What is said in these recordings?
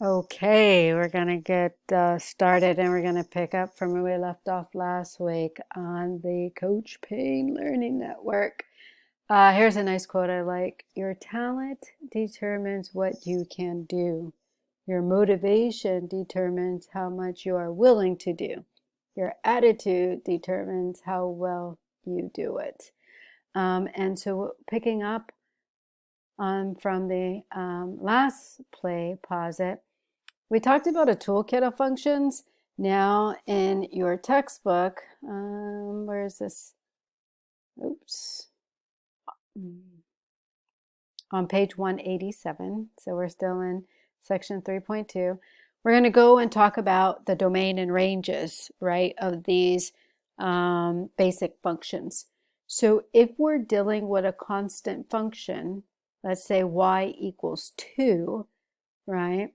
Okay, we're going to get started and we're going to pick up from where we left off last week on the Coach Payne Learning Network. Here's a nice quote I like. Your talent determines what you can do. Your motivation determines how much you are willing to do. Your attitude determines how well you do it. And so picking up from the last play, pause it. We talked about a toolkit of functions. Now in your textbook, where is this? Oops. On page 187, so we're still in section 3.2. We're going to go and talk about the domain and ranges, right, of these basic functions. So if we're dealing with a constant function, let's say y equals 2, right?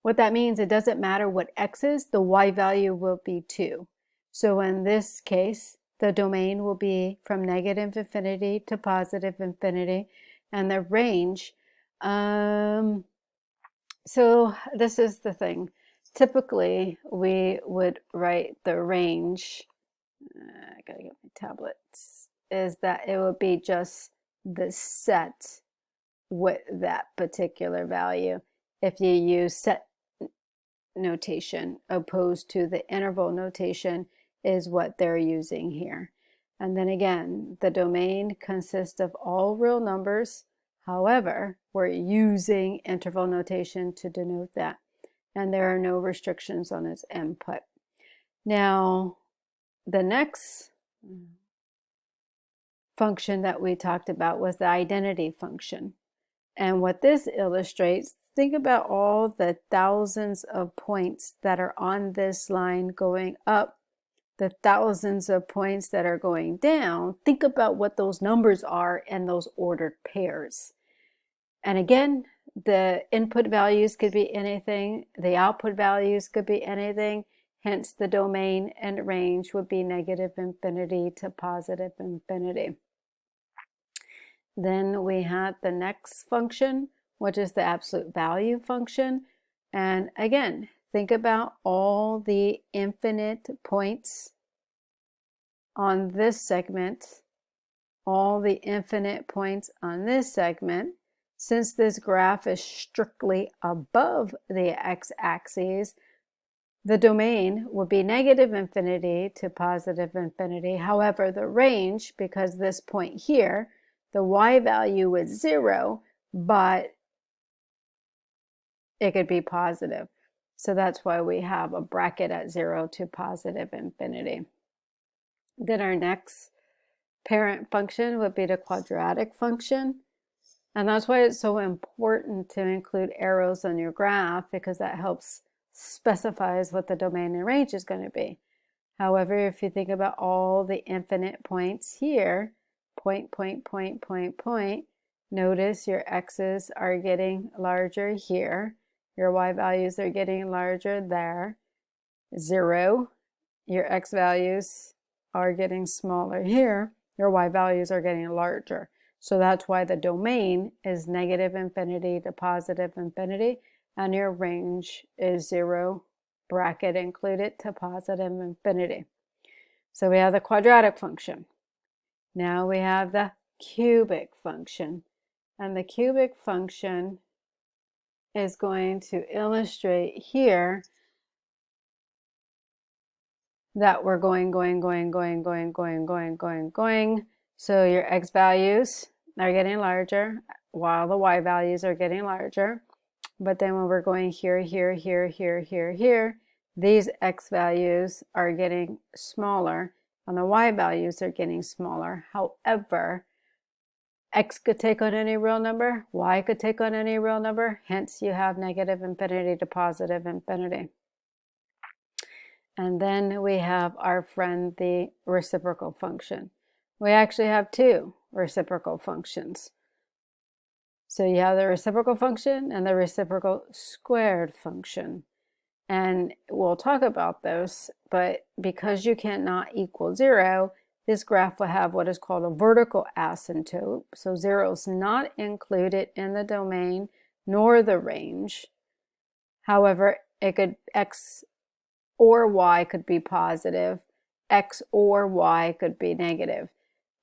What that means, it doesn't matter what x is, the y value will be 2. So in this case, the domain will be from negative infinity to positive infinity, and the range. So this is the thing. Typically, we would write the range. I gotta get my tablets. Is that it would be just the set with that particular value if you use set notation opposed to the interval notation is what they're using here. And then again, the domain consists of all real numbers. However, we're using interval notation to denote that. And there are no restrictions on its input. Now, the next function that we talked about was the identity function. And what this illustrates, think about all the thousands of points that are on this line going up, the thousands of points that are going down. Think about what those numbers are in those ordered pairs. And again, the input values could be anything, the output values could be anything, hence the domain and range would be negative infinity to positive infinity. Then we had the next function, which is the absolute value function. And again, think about all the infinite points on this segment, all the infinite points on this segment. Since this graph is strictly above the x-axis, the domain would be negative infinity to positive infinity. However, the range, because this point here, the y value is 0, but it could be positive. So that's why we have a bracket at 0 to positive infinity. Then our next parent function would be the quadratic function. And that's why it's so important to include arrows on your graph, because that helps specifies what the domain and range is going to be. However, if you think about all the infinite points here, point, notice your x's are getting larger here. Your y values are getting larger there. 0, your x values are getting smaller here. Your y values are getting larger. So that's why the domain is negative infinity to positive infinity, and your range is 0, bracket included, to positive infinity. So we have the quadratic function. Now we have the cubic function. And the cubic function is going to illustrate here that we're going. So your x values are getting larger while the y values are getting larger. But then when we're going here, these x values are getting smaller and the y values are getting smaller. However, x could take on any real number, y could take on any real number, hence you have negative infinity to positive infinity. And then we have our friend, the reciprocal function. We actually have two reciprocal functions. So you have the reciprocal function and the reciprocal squared function. And we'll talk about those, but because you cannot equal 0, this graph will have what is called a vertical asymptote. So 0 is not included in the domain nor the range. However, it could x or y could be positive, x or y could be negative,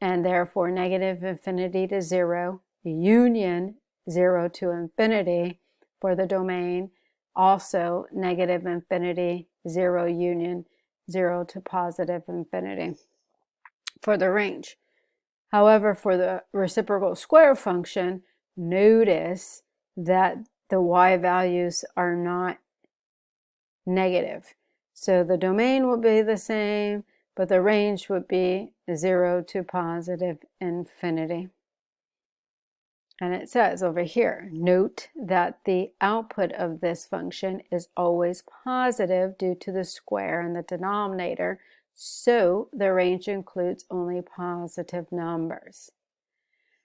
and therefore negative infinity to 0, union 0 to infinity for the domain, also negative infinity, 0 union 0 to positive infinity for the range. However, for the reciprocal square function, notice that the y values are not negative. So the domain will be the same, but the range would be 0 to positive infinity. And it says over here, note that the output of this function is always positive due to the square in the denominator, so the range includes only positive numbers.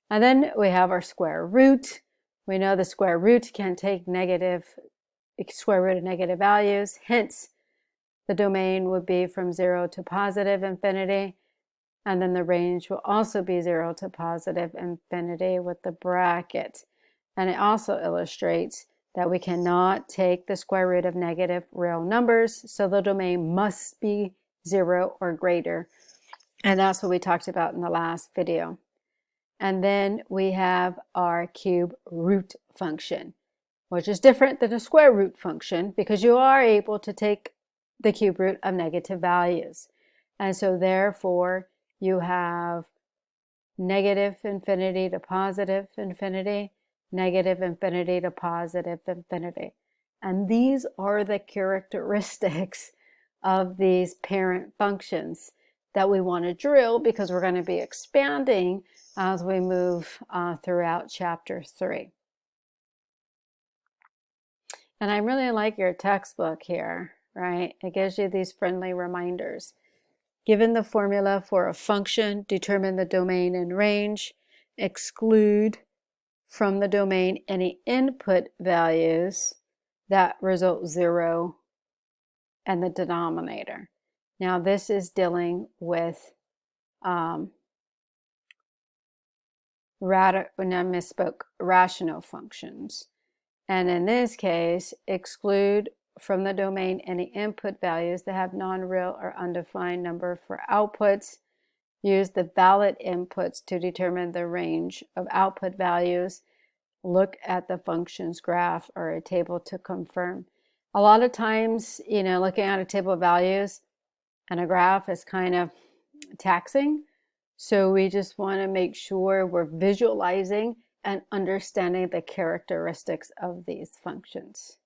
And then we have our square root. We know the square root can take square root of negative values, hence the domain would be from 0 to positive infinity, and then the range will also be 0 to positive infinity with the bracket. And it also illustrates that we cannot take the square root of negative real numbers, so the domain must be 0 or greater. And that's what we talked about in the last video. And then we have our cube root function, which is different than a square root function because you are able to take the cube root of negative values. And so therefore, you have negative infinity to positive infinity, negative infinity to positive infinity. And these are the characteristics of these parent functions that we want to drill because we're going to be expanding as we move throughout chapter 3. And I really like your textbook here, right? It gives you these friendly reminders. Given the formula for a function, determine the domain and range, exclude from the domain any input values that result 0 and the denominator. Now this is dealing with rational functions. And in this case, exclude from the domain any input values that have non-real or undefined number for outputs. Use the valid inputs to determine the range of output values. Look at the functions graph or a table to confirm. A lot of times, looking at a table of values and a graph is kind of taxing. So we just want to make sure we're visualizing and understanding the characteristics of these functions.